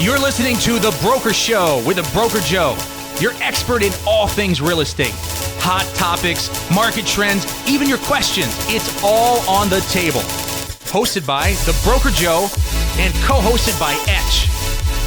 You're listening to The Broker Show with The Broker Joe, your expert in all things real estate. Hot topics, market trends, even your questions. It's all on the table. Hosted by The Broker Joe and co-hosted by Etch.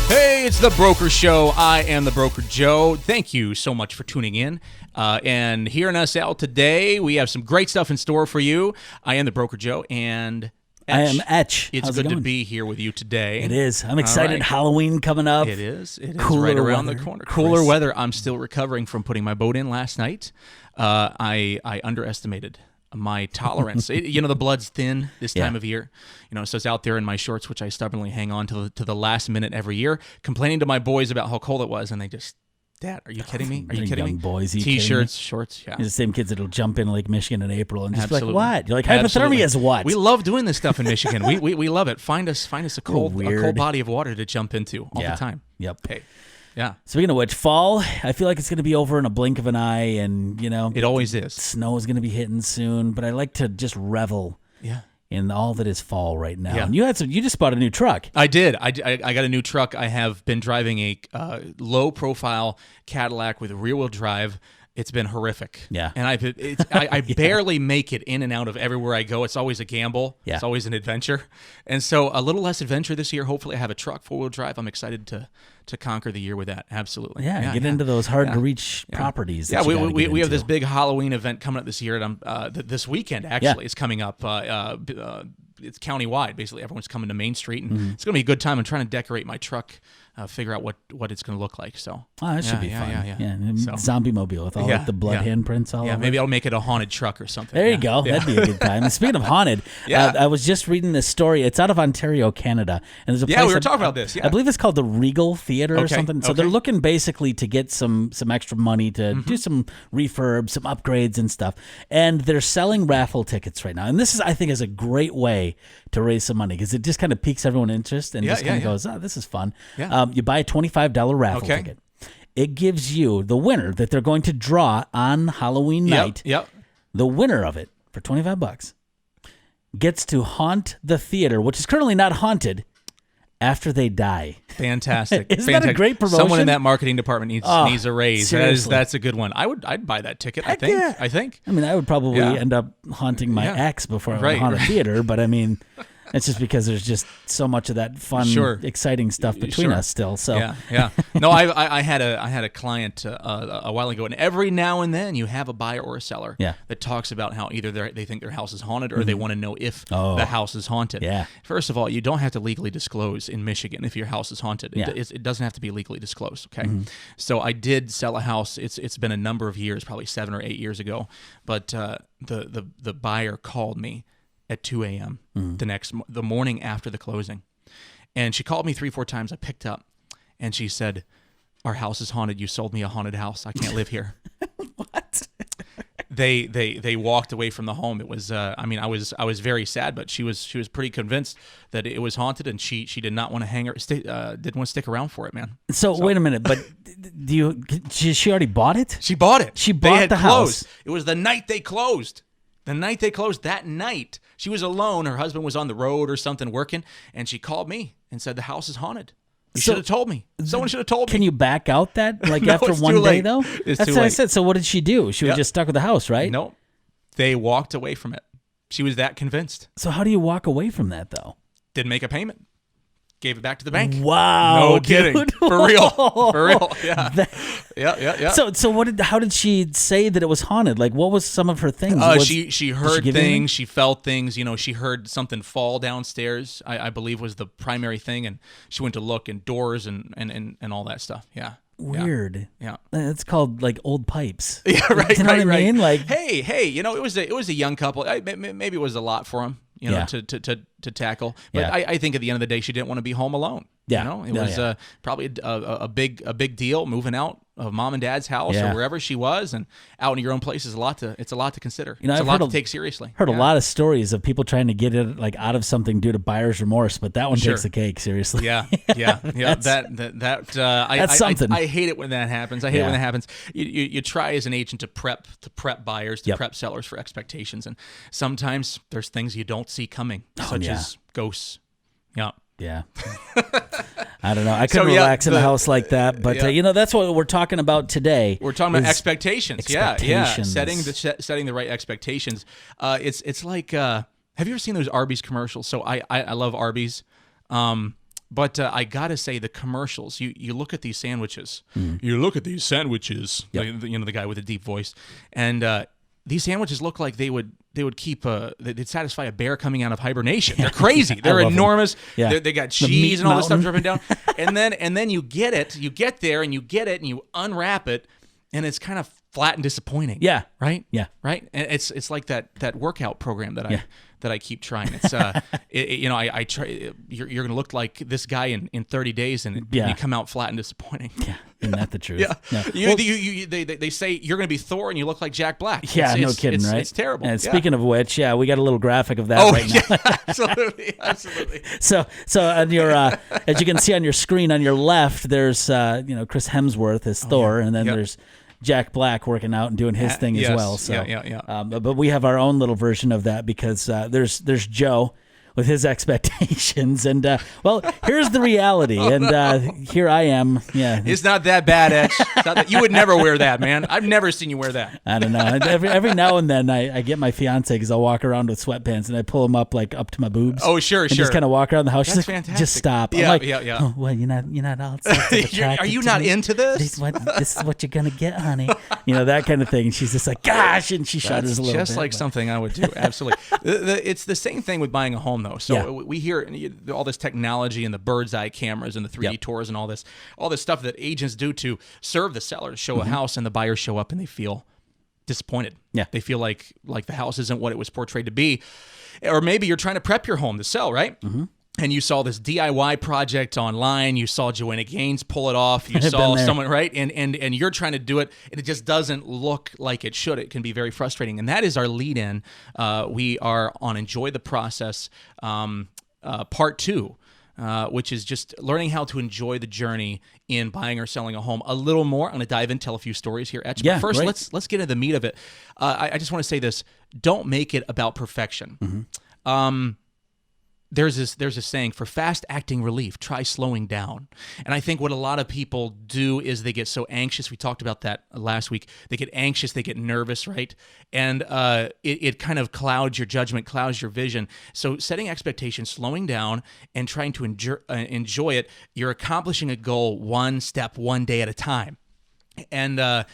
Hey, it's The Broker Show. I am The Broker Joe. Thank you so much for tuning in. And hearing us out today, we have some great stuff in store for you. I am The Broker Joe, and Etch. I am Etch. It's good to be here with you today. It is. I'm excited. Right. Halloween coming up. It is. It is right around the corner. Cooler weather. I'm still recovering from putting my boat in last night. I underestimated my tolerance. The blood's thin this time of year. So it's out there in my shorts, which I stubbornly hang on to the last minute every year, complaining to my boys about how cold it was, and they just, Dad, are you kidding me? Are you kidding me? Boys, T-shirts, shorts, yeah. You're the same kids that'll jump in Lake Michigan in April and just be like, what? You're like, hypothermia is what? We love doing this stuff in Michigan. we love it. Find us a cold body of water to jump into all the time. Yep. Hey. Yeah. Speaking of which, fall, I feel like it's going to be over in a blink of an eye, and it always is. Snow is going to be hitting soon, but I like to just revel in all that is fall right now. Yeah. And you just bought a new truck. I did. I got a new truck. I have been driving a low profile Cadillac with rear wheel drive. It's been horrific. Yeah. And I barely make it in and out of everywhere I go. It's always a gamble. Yeah. It's always an adventure. And so a little less adventure this year. Hopefully I have a truck, 4-wheel drive. I'm excited to conquer the year with that. Absolutely. Yeah, get into those hard to reach properties. Yeah, we have this big Halloween event coming up this year, and this weekend actually is coming up. It's countywide. Basically, everyone's coming to Main Street, and it's going to be a good time. I'm trying to decorate my truck, figure out what it's going to look like. So that should be fun. Yeah. Zombie mobile with all the blood handprints all over. Yeah, maybe I'll make it a haunted truck or something. There you go. Yeah. That'd be a good time. And speaking of haunted, I was just reading this story. It's out of Ontario, Canada, and there's a place. We were talking about this. Yeah. I believe it's called the Regal Theater or something. So they're looking basically to get some extra money to do some refurb, some upgrades and stuff. And they're selling raffle tickets right now. And this is, I think, is a great way to raise some money because it just kind of piques everyone's interest and just kind of goes, this is fun. Yeah. You buy a $25 raffle ticket. It gives you the winner that they're going to draw on Halloween night. Yep. The winner of it for $25 gets to haunt the theater, which is currently not haunted, after they die. Fantastic. Isn't that a great promotion? Someone in that marketing department needs a raise. Seriously. That's a good one. I'd buy that ticket. Heck I think. I mean, I would probably end up haunting my ex before I went to haunt a theater, but I mean, it's just because there's just so much of that fun, exciting stuff between us still. So yeah. No, I had a client a while ago, and every now and then you have a buyer or a seller that talks about how either they think their house is haunted or they want to know if the house is haunted. Yeah. First of all, you don't have to legally disclose in Michigan if your house is haunted. It doesn't have to be legally disclosed. Okay. So I did sell a house. It's been a number of years, probably 7 or 8 years ago, but the buyer called me at 2 a.m. the morning after the closing. And she called me 3-4 times. I picked up and she said, "Our house is haunted. You sold me a haunted house. I can't live here." What? They walked away from the home. It was I was very sad, but she was pretty convinced that it was haunted, and she did not want to didn't want to stick around for it, man. So wait a minute, but she already bought it? She bought it. She bought the house. It was the night they closed. That night, she was alone. Her husband was on the road or something working, and she called me and said, "The house is haunted." You should have told me. Someone should have told me. Can you back out that no, after one day, though? That's what I said. So what did she do? She was just stuck with the house, right? No. They walked away from it. She was that convinced. So how do you walk away from that, though? Didn't make a payment. Gave it back to the bank. Wow. No kidding. Dude. For real. Yeah. Yeah. So how did she say that it was haunted? Like, what was some of her things? She heard things. She felt things. She heard something fall downstairs, I believe was the primary thing. And she went to look, and doors and all that stuff. Yeah. Weird. Yeah. It's called like old pipes. Yeah, right. You know what I mean? Like, hey, it was a young couple. Maybe it was a lot for them. To tackle. But I think at the end of the day, she didn't want to be home alone. Yeah. It was probably a big deal moving out of mom and dad's house or wherever she was, and out in your own place is a lot to consider. It's a lot to take seriously. Heard a lot of stories of people trying to get it like out of something due to buyer's remorse, but that one takes the cake seriously. Yeah. That's something. I hate it when that happens. I hate it when that happens. You try as an agent to prep buyers, to prep sellers for expectations, and sometimes there's things you don't see coming, such as ghosts. Yeah. Yeah. I don't know. I couldn't relax in a house like that, but that's what we're talking about today. We're talking about expectations. Yeah. Setting the right expectations. It's like, have you ever seen those Arby's commercials? So I love Arby's. But I gotta say, the commercials. You look at these sandwiches. You look at these sandwiches. Yep. The guy with the deep voice, and these sandwiches look like they would keep they'd satisfy a bear coming out of hibernation. They're crazy. They're enormous. Yeah. They got cheese and all this stuff dripping down. and then you get it. You get there and you get it and you unwrap it, and it's kind of flat and disappointing. Yeah. Right. Yeah. Right. And it's like that workout program that I keep trying. It's I try. You're going to look like this guy in 30 days, and you come out flat and disappointing. Yeah, isn't that the truth? They say you're going to be Thor, and you look like Jack Black. Yeah, no kidding, right? It's terrible. And speaking of which, we got a little graphic of that right now. Absolutely. So on your as you can see on your screen on your left, there's Chris Hemsworth as Thor, and then there's Jack Black working out and doing his thing as well. So, but we have our own little version of that because there's Joe with his expectations, and here's the reality, and here I am. Yeah, it's not that bad, Etch. You would never wear that, man. I've never seen you wear that. I don't know. Every now and then I get my fiance because I'll walk around with sweatpants and I pull them up up to my boobs. Oh, sure. And just kind of walk around the house. That's She's like, fantastic. just stop. Yeah, I'm like, yeah. Oh, well, you're not all attracted. Are you not into this? This is what you're gonna get, honey. That kind of thing. And she's just like, gosh, and she shudders a little bit. Just like something I would do. Absolutely. It's the same thing with buying a home, though. So we hear all this technology and the bird's eye cameras and the 3D tours and all this stuff that agents do to serve the seller to show a house, and the buyers show up and they feel disappointed. Yeah. They feel like the house isn't what it was portrayed to be. Or maybe you're trying to prep your home to sell, right? Mm-hmm. And you saw this DIY project online. You saw Joanna Gaines pull it off. You saw someone, right? And you're trying to do it, and it just doesn't look like it should. It can be very frustrating. And that is our lead-in. We are on Enjoy the Process Part 2, which is just learning how to enjoy the journey in buying or selling a home a little more. I'm going to dive in, tell a few stories here, Etch. But first, let's get into the meat of it. I just want to say this. Don't make it about perfection. Mm-hmm. There's a saying, for fast-acting relief, try slowing down. And I think what a lot of people do is they get so anxious. We talked about that last week. They get anxious, they get nervous, right? And it kind of clouds your judgment, clouds your vision. So setting expectations, slowing down, and trying to enjoy it, you're accomplishing a goal one step, one day at a time. And as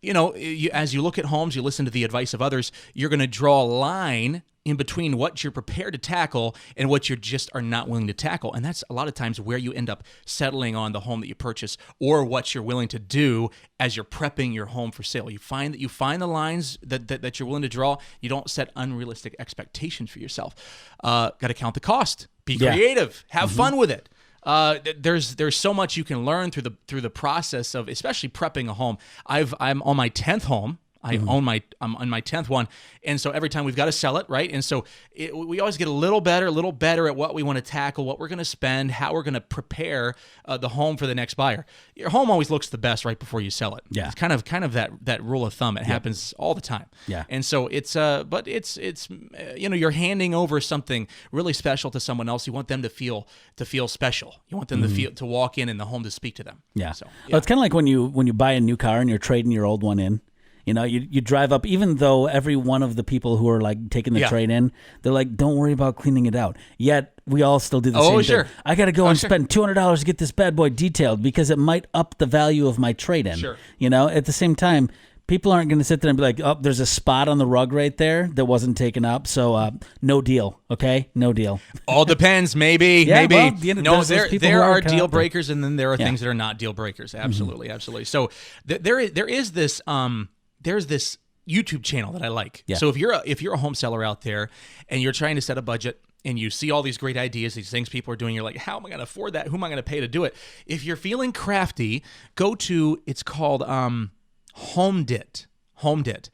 you look at homes, you listen to the advice of others, you're going to draw a line in between what you're prepared to tackle and what you just are not willing to tackle. And that's a lot of times where you end up settling on the home that you purchase, or what you're willing to do as you're prepping your home for sale. You find the lines that you're willing to draw. You don't set unrealistic expectations for yourself. Got to count the cost. Be creative. Have fun with it. There's so much you can learn through the process of, especially prepping a home. I'm on my 10th home. I'm on my 10th one, and so every time we've got to sell it, right? And so we always get a little better at what we want to tackle, what we're going to spend, how we're going to prepare the home for the next buyer. Your home always looks the best right before you sell it. Yeah, it's kind of that rule of thumb. It happens all the time. Yeah, and so it's you're handing over something really special to someone else. You want them to feel special. You want them to walk in the home to speak to them. Yeah, so, Well, it's kind of like when you buy a new car and you're trading your old one in. You drive up, even though every one of the people who are like taking the trade in, they're like, don't worry about cleaning it out. Yet we all still do the same thing. I got to go and spend $200 to get this bad boy detailed because it might up the value of my trade in. Sure. At the same time, people aren't going to sit there and be like, oh, there's a spot on the rug right there that wasn't taken up. So no deal. Okay. No deal. All depends. Maybe. Well, no, there are deal breakers, and then there are things that are not deal breakers. Absolutely. Absolutely. So there is this, there's this YouTube channel that I like. Yeah. So if you're a home seller out there and you're trying to set a budget and you see all these great ideas, these things people are doing, you're like, how am I going to afford that? Who am I going to pay to do it? If you're feeling crafty, go to, it's called HomeDit. HomeDit.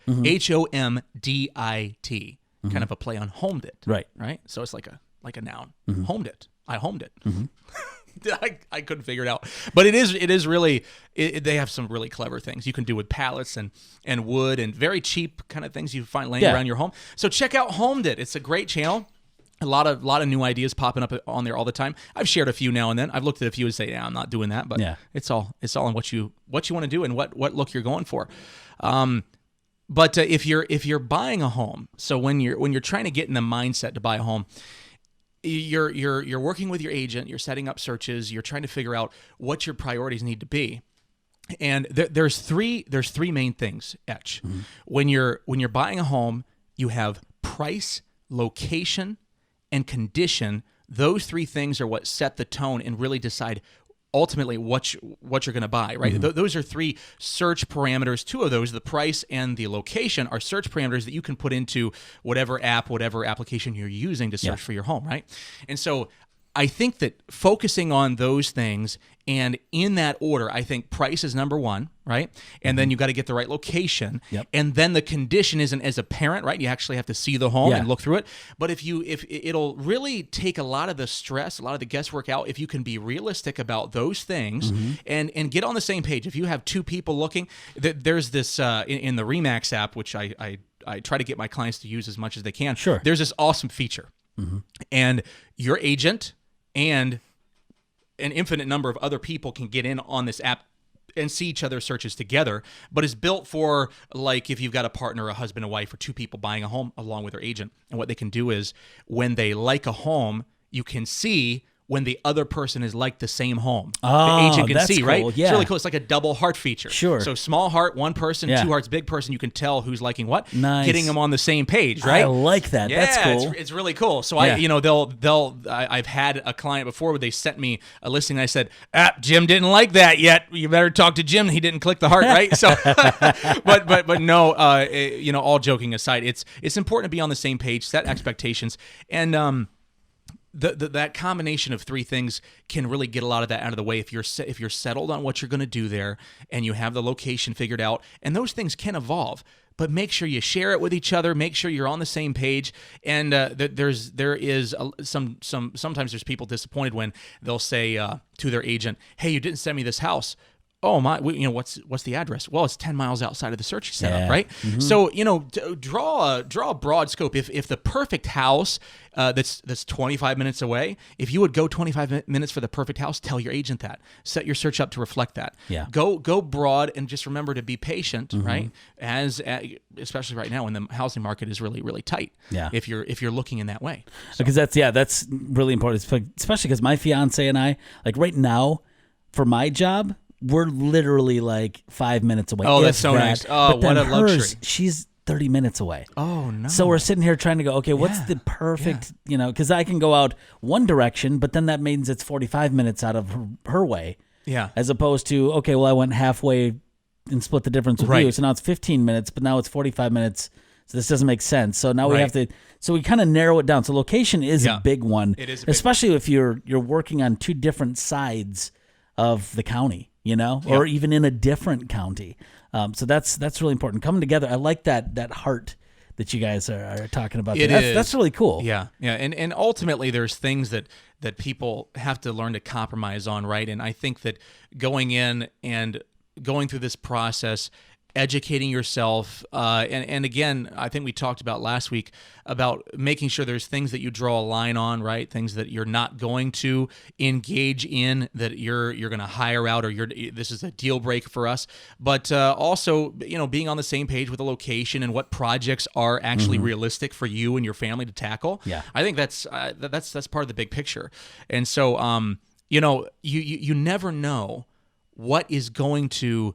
HOMDIT. Kind of a play on homed it. Right. Right? So it's like a noun. Homed it. I homed it. I couldn't figure it out, but it is really. They have some really clever things you can do with pallets and wood and very cheap kind of things you find laying around your home. So check out HomeDit. It's a great channel. A lot of new ideas popping up on there all the time. I've shared a few now and then. I've looked at a few and say, yeah, I'm not doing that. But it's all on what you want to do and what look you're going for. But if you're buying a home, so when you're trying to get in the mindset to buy a home, you're working with your agent, you're setting up searches, you're trying to figure out what your priorities need to be. And there's three main things, Etch. Mm-hmm. When you're buying a home, you have price, location, and condition. Those three things are what set the tone and really decide ultimately what you're going to buy, right? Mm-hmm. Those are three search parameters. Two of those, the price and the location, are search parameters that you can put into whatever app, whatever application you're using to search for your home, right? And so I think that focusing on those things, and in that order, I think price is number one, right? And then you got to get the right location. Yep. And then the condition isn't as a parent, right? You actually have to see the home and look through it. But if it'll really take a lot of the stress, a lot of the guesswork out, if you can be realistic about those things and get on the same page. If you have two people looking, there's this in the Remax app, which I try to get my clients to use as much as they can. Sure. There's this awesome feature. And your agent and an infinite number of other people can get in on this app and see each other's searches together, but it's built for, like, if you've got a partner, a husband, a wife, or two people buying a home along with their agent. And what they can do is when they like a home, you can see when the other person is like the same home. Oh, the agent can that's see, cool. right? Yeah. It's really cool. It's like a double heart feature. Sure. So small heart, one person, two hearts, big person, you can tell who's liking what. Nice. Getting them on the same page, right? I like that. Yeah, that's cool. It's really cool. So I've had a client before where they sent me a listing and I said, Jim didn't like that yet. You better talk to Jim. He didn't click the heart, right? So, but no, all joking aside, it's important to be on the same page, set expectations, and that combination of three things can really get a lot of that out of the way if you're settled on what you're going to do there and you have the location figured out. And those things can evolve, but make sure you share it with each other. Make sure you're on the same page. And sometimes there's people disappointed when they'll say to their agent, "Hey, you didn't send me this house." Oh my! What's the address? Well, it's 10 miles outside of the search you set up, right? Mm-hmm. So draw a broad scope. If the perfect house that's 25 minutes away, if you would go 25 minutes for the perfect house, tell your agent that. Set your search up to reflect that. Yeah. Go broad and just remember to be patient, right? Especially right now when the housing market is really, really tight. Yeah. If you're looking in that way, because that's really important, especially because my fiance and I, like right now, for my job, we're literally like 5 minutes away. Oh, that's so nice. Oh, what a luxury. She's 30 minutes away. Oh, no. So we're sitting here trying to go, okay, what's the perfect, because I can go out one direction, but then that means it's 45 minutes out of her way. Yeah. As opposed to, okay, well, I went halfway and split the difference with you. So now it's 15 minutes, but now it's 45 minutes. So this doesn't make sense. So now we have to, so we kind of narrow it down. So location is a big one. It is especially if you're working on two different sides of the county. Or even in a different county. So that's really important. Coming together. I like that heart that you guys are talking about. That's really cool. Yeah. And ultimately there's things that people have to learn to compromise on, right? And I think that going in and going through this process, educating yourself, and again, I think we talked about last week about making sure there's things that you draw a line on, right? Things that you're not going to engage in, that you're going to hire out, or this is a deal breaker for us. But also, being on the same page with the location and what projects are actually realistic for you and your family to tackle. Yeah, I think that's part of the big picture. And so, you never know what is going to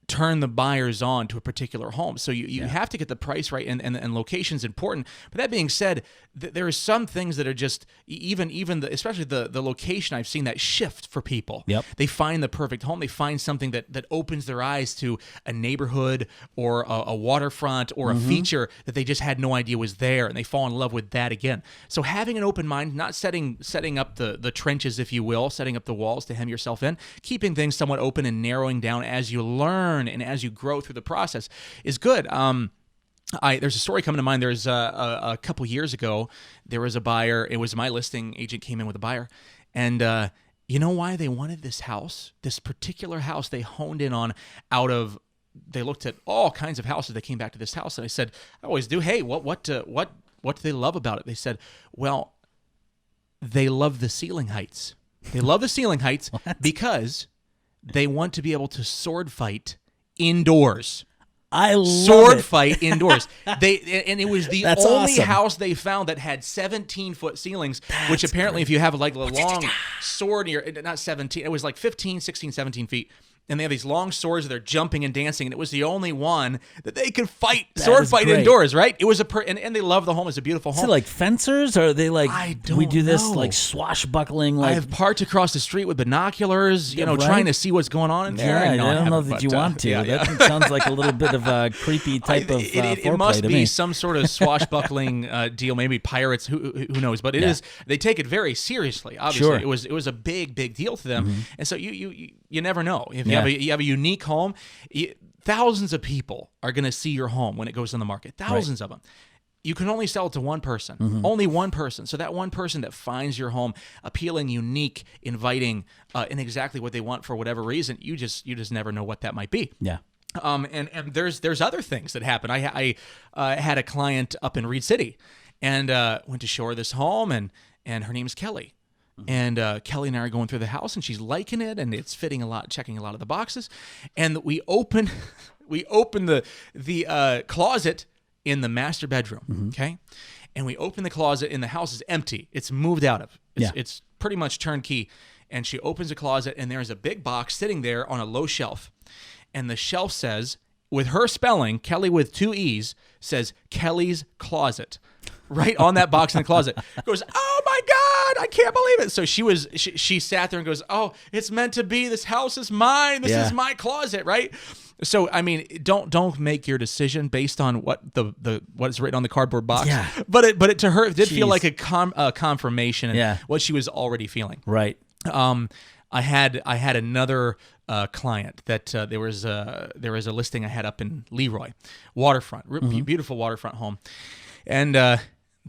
turn the buyers on to a particular home. So you have to get the price right, and location's important. But that being said, there are some things that are just, especially the location, I've seen that shift for people. Yep. They find the perfect home. They find something that opens their eyes to a neighborhood or a waterfront or a feature that they just had no idea was there, and they fall in love with that again. So having an open mind, not setting up the trenches, if you will, setting up the walls to hem yourself in, keeping things somewhat open and narrowing down as you learn and as you grow through the process is good. There's a story coming to mind. There's a couple years ago, there was a buyer. It was my listing agent came in with a buyer, and you know why they wanted this house? This particular house they honed in on they looked at all kinds of houses. They came back to this house, and I said, I always do. Hey, what do they love about it? They said, well, they love the ceiling heights. They love the ceiling heights because they want to be able to sword fight indoors. I love sword it. fight indoors. And it was the That's only awesome. house they found that had 17-foot ceilings, which That's apparently great. if you have like a long sword, not 17, it was like 15, 16, 17 feet. And they have these long swords that they're jumping and dancing, and it was the only one that they could sword fight great. indoors, right? It was and they love the home. It's a beautiful home. Is it like fencers, or are they like, I don't we do this know. like swashbuckling? Like, I have parked across the street with binoculars, right? trying to see what's going on in there. yeah, And no, I don't know haven't, that you but, want to. yeah. That sounds like a little bit of a creepy type of It foreplay must to be me. some sort of swashbuckling deal, maybe pirates, who knows? But it is. They take it very seriously. Obviously, Sure. it was a big deal to them, and so you never know if Yeah. you have a unique home. Thousands of people are going to see your home when it goes on the market. Thousands of them. You can only sell it to one person, only one person. So that one person that finds your home appealing, unique, inviting, and exactly what they want for whatever reason, you just never know what that might be. Yeah. And there's other things that happen. I had a client up in Reed City, and went to show her this home, and her name is Kelly. And Kelly and I are going through the house, and she's liking it, and it's fitting a lot, checking a lot of the boxes. And we open the closet in the master bedroom, okay? And we open the closet, and the house is empty. It's moved out of. It's pretty much turnkey. And she opens the closet, and there's a big box sitting there on a low shelf. And the shelf says, with her spelling, Kelly with 2 E's, says Kelly's Closet. Right on that box in the closet. Goes, oh my God, I can't believe it. So she sat there and goes, oh, it's meant to be. This house is mine. This is my closet, right? So I mean, don't make your decision based on what what is written on the cardboard box. Yeah. But it to her it did feel like a confirmation in what she was already feeling. Right. I had another client that there was a listing I had up in Leroy, waterfront, beautiful waterfront home, and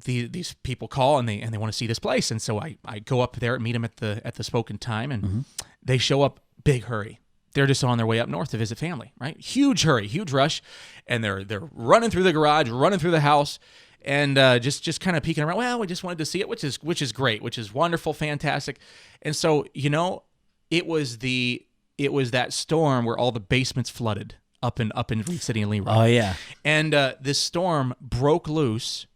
these people call and they want to see this place, and so I go up there and meet them at the spoken time, and they show up, big hurry. They're just on their way up north to visit family, right? Huge hurry, huge rush, and they're running through the garage, running through the house. And just kind of peeking around. Well, we just wanted to see it, which is great, which is wonderful, fantastic. And so it was that storm where all the basements flooded up in Reed City and Leroy. Oh yeah. And this storm broke loose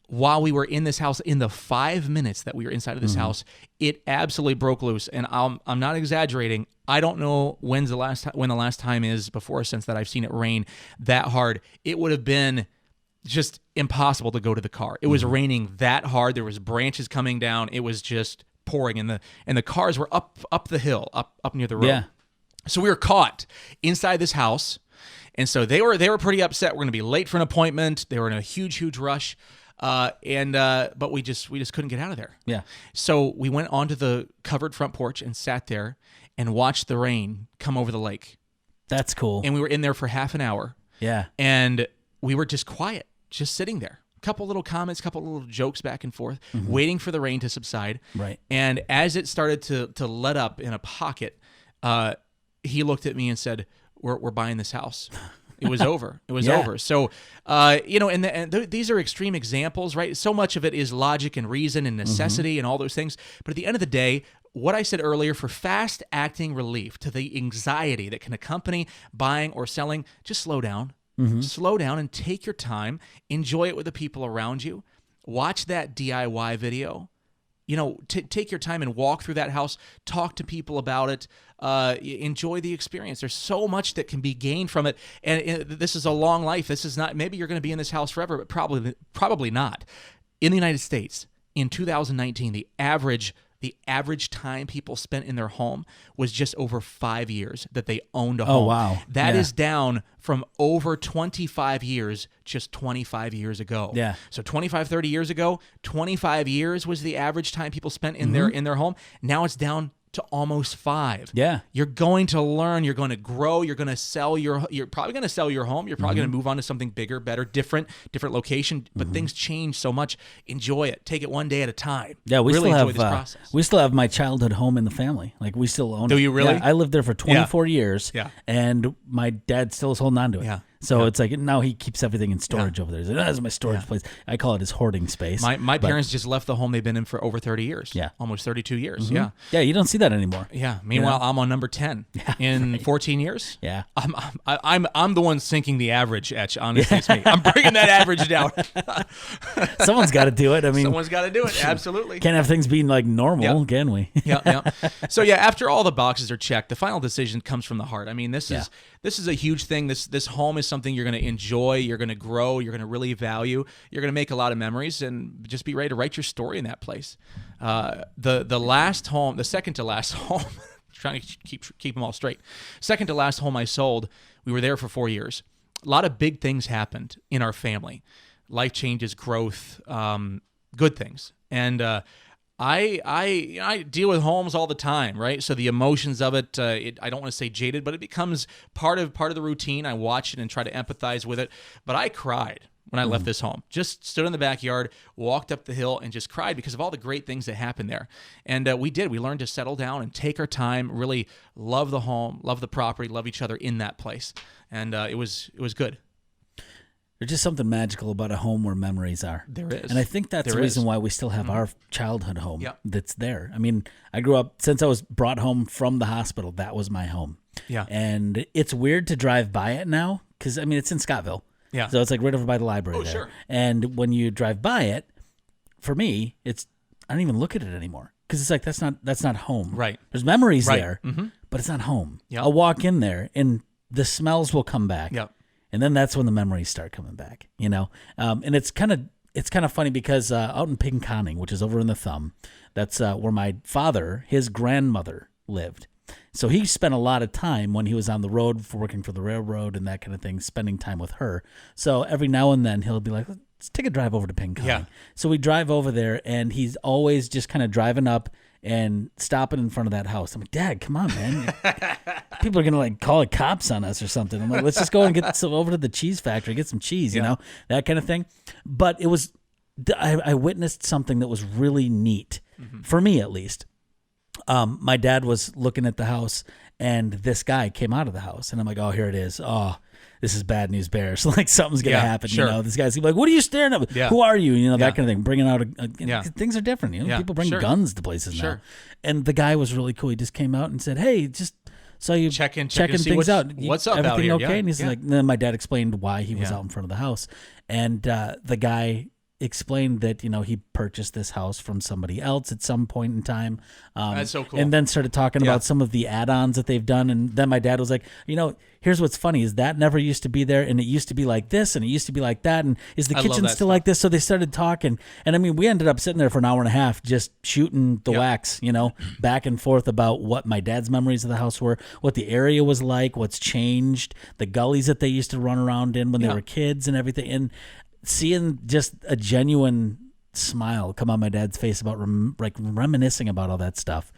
while we were in this house. In the 5 minutes that we were inside of this house, it absolutely broke loose. And I'm not exaggerating. I don't know when the last time is before or since that I've seen it rain that hard. It would have been just impossible to go to the car. It was raining that hard. There was branches coming down. It was just pouring, and the cars were up the hill, up near the road. Yeah. So we were caught inside this house, and so they were pretty upset. We're going to be late for an appointment. They were in a huge rush, but we just couldn't get out of there. Yeah. So we went onto the covered front porch and sat there and watched the rain come over the lake. That's cool. And we were in there for half an hour. Yeah. And we were just quiet, just sitting there. A couple little comments, couple little jokes back and forth, waiting for the rain to subside. Right. And as it started to let up in a pocket, he looked at me and said, "We're buying this house." It was over. It was over. So, these are extreme examples, right? So much of it is logic and reason and necessity and all those things. But at the end of the day, what I said earlier, for fast-acting relief to the anxiety that can accompany buying or selling, just slow down. Slow down and take your time. Enjoy it with the people around you. Watch that DIY video. Take your time and walk through that house. Talk to people about it. Enjoy the experience. There's so much that can be gained from it. And this is a long life. This is not, maybe you're going to be in this house forever, but probably not. In the United States, in 2019, the average time people spent in their home was just over 5 years that they owned a home. Oh, wow. That is down from over 25 years just 25 years ago. Yeah. So 25, 30 years ago, 25 years was the average time people spent in their home. Now it's down to almost 5. Yeah. You're going to learn, you're going to grow, you're probably going to sell your home, you're probably going to move on to something bigger, better, different location, but things change so much. Enjoy it. Take it one day at a time. Yeah, we really still enjoy have this process. we still have my childhood home in the family. Like, we still own it. Do you really? Yeah, I lived there for 24 years. Yeah. And my dad still is holding on to it. Yeah. So it's like now he keeps everything in storage over there. He's like, that's my storage place. I call it his hoarding space. My parents just left the home they've been in for over 30 years. Yeah. Almost 32 years. Mm-hmm. Yeah. Yeah, you don't see that anymore. Yeah. Meanwhile, I'm on number 10 in 14 years. Yeah. I'm the one sinking the average, Etch. Honestly, it's me. I'm bringing that average down. Someone's got to do it. I mean, someone's got to do it. Absolutely. Can't have things being like normal, can we? Yeah. So after all the boxes are checked, the final decision comes from the heart. I mean, this is a huge thing. This home is something you're going to enjoy, you're going to grow, you're going to really value, you're going to make a lot of memories, and just be ready to write your story in that place. The last home, the second to last home, trying to keep them all straight. Second to last home I sold, we were there for 4 years. A lot of big things happened in our family, life changes, growth, good things, and I deal with homes all the time, right? So the emotions of it, I don't want to say jaded, but it becomes part of the routine. I watch it and try to empathize with it. But I cried when I left this home. Just stood in the backyard, walked up the hill, and just cried because of all the great things that happened there. And we did. We learned to settle down and take our time, really love the home, love the property, love each other in that place. And it was good. There's just something magical about a home where memories are. There is. And I think that's the reason why we still have our childhood home that's there. I mean, I grew up, since I was brought home from the hospital, that was my home. Yeah. And it's weird to drive by it now because, I mean, it's in Scottville. Yeah. So it's like right over by the library there. Sure. And when you drive by it, for me, I don't even look at it anymore because it's like that's not home. Right. There's memories there, but it's not home. Yep. I'll walk in there and the smells will come back. Yep. And then that's when the memories start coming back, And it's kind of funny because out in Pinconning, which is over in the Thumb, that's where my father, his grandmother lived. So he spent a lot of time when he was on the road for working for the railroad and that kind of thing, spending time with her. So every now and then he'll be like, let's take a drive over to Pinconning. Yeah. So we drive over there, and he's always just kind of driving up and stopping in front of that house. I'm like, Dad, come on, man. People are going to like call the cops on us or something. I'm like, let's just go and get over to the cheese factory, get some cheese, that kind of thing. But it was, I witnessed something that was really neat, for me at least. My dad was looking at the house, and this guy came out of the house, and I'm like, oh, here it is. Oh, this is bad news bears. Like something's going to happen. Sure. This guy's like, what are you staring at? Yeah. Who are you? That kind of thing. Bringing out things are different. People bring guns to places now. And the guy was really cool. He just came out and said, hey, just saw you checking things out. What's up everything out here? Okay? Yeah. And he's like, and then my dad explained why he was out in front of the house. And the guy explained that, he purchased this house from somebody else at some point in time. That's so cool. And then started talking about some of the add-ons that they've done. And then my dad was like, here's what's funny is that never used to be there. And it used to be like this and it used to be like that. And is the kitchen still like this? So they started talking. And I mean, we ended up sitting there for an hour and a half just shooting the wax, back and forth about what my dad's memories of the house were, what the area was like, what's changed, the gullies that they used to run around in when they were kids and everything. And seeing just a genuine smile come on my dad's face about reminiscing about all that stuff.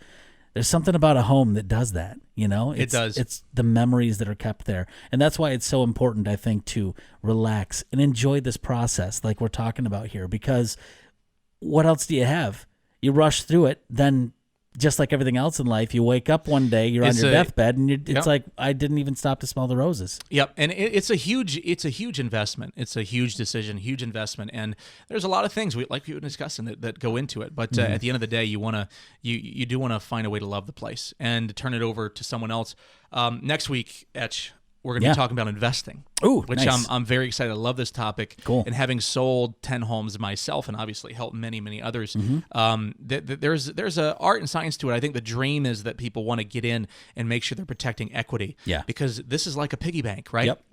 There's something about a home that does that, It does. It's the memories that are kept there. And that's why it's so important, I think, to relax and enjoy this process like we're talking about here, because what else do you have? You rush through it, then just like everything else in life, you wake up one day, you're on your deathbed, and it's like, I didn't even stop to smell the roses. Yep, and it's a huge investment. It's a huge decision, huge investment, and there's a lot of things like we were discussing that go into it. But at the end of the day, you do want to find a way to love the place and to turn it over to someone else. Next week, Etch, we're going to be talking about investing. Ooh, which nice. I'm very excited. I love this topic. Cool. And having sold 10 homes myself and obviously helped many, many others, there's a art and science to it. I think the dream is that people want to get in and make sure they're protecting equity. Yeah. Because this is like a piggy bank, right? Yep.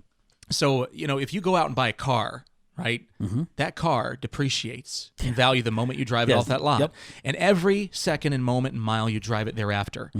So, if you go out and buy a car, right, that car depreciates in value the moment you drive it off that lot. Yep. And every second and moment and mile you drive it thereafter.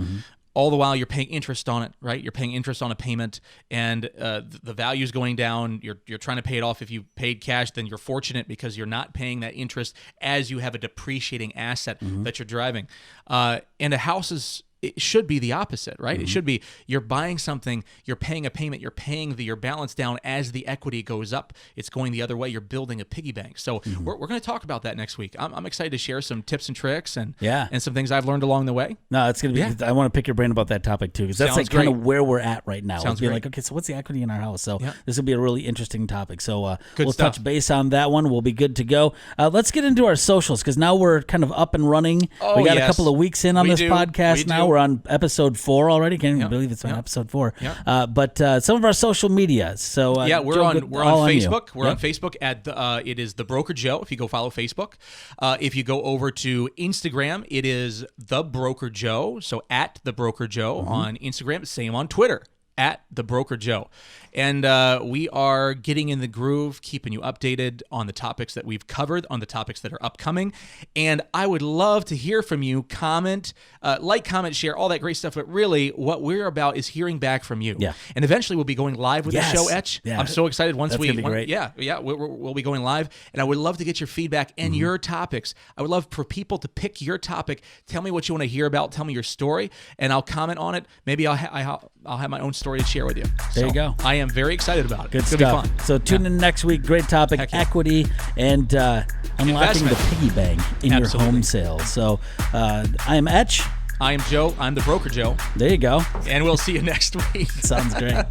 All the while you're paying interest on it, right? You're paying interest on a payment, and the value's going down. You're trying to pay it off. If you paid cash, then you're fortunate because you're not paying that interest as you have a depreciating asset that you're driving. And a house is it should be the opposite, right? It should be you're buying something, you're paying a payment, you're paying your balance down as the equity goes up. It's going the other way. You're building a piggy bank. So we're going to talk about that next week. I'm excited to share some tips and tricks and some things I've learned along the way. No, it's going to be. I want to pick your brain about that topic too, because that's Sounds kind of where we're at right now. Sounds be great. like, okay, so what's the equity in our house? So this will be a really interesting topic. So we'll stuff. touch base on that one. We'll be good to go. Let's get into our socials, because now we're kind of up and running. We got a couple of weeks in on this podcast now. We're on episode 4 already. Can't even believe it's on episode 4. But some of our social media. So we're on Facebook. We're on Facebook at it is The Broker Joe. If you go follow Facebook, if you go over to Instagram, it is The Broker Joe. So at The Broker Joe on Instagram. Same on Twitter at The Broker Joe. And we are getting in the groove, keeping you updated on the topics that we've covered, on the topics that are upcoming. And I would love to hear from you. Comment, comment, share, all that great stuff. But really, what we're about is hearing back from you. Yeah. And eventually, we'll be going live with the show, Etch. Yeah. I'm so excited. That's gonna be great. We'll be going live. And I would love to get your feedback and your topics. I would love for people to pick your topic. Tell me what you want to hear about. Tell me your story. And I'll comment on it. Maybe I'll have my own story to share with you. There you go. I am very excited about it. Good it's stuff. Gonna be fun. So tune in next week. Great topic, equity and unlocking the piggy bank in your home sales. So I am Etch. I am Joe. I'm The Broker Joe. There you go. And we'll see you next week. Sounds great.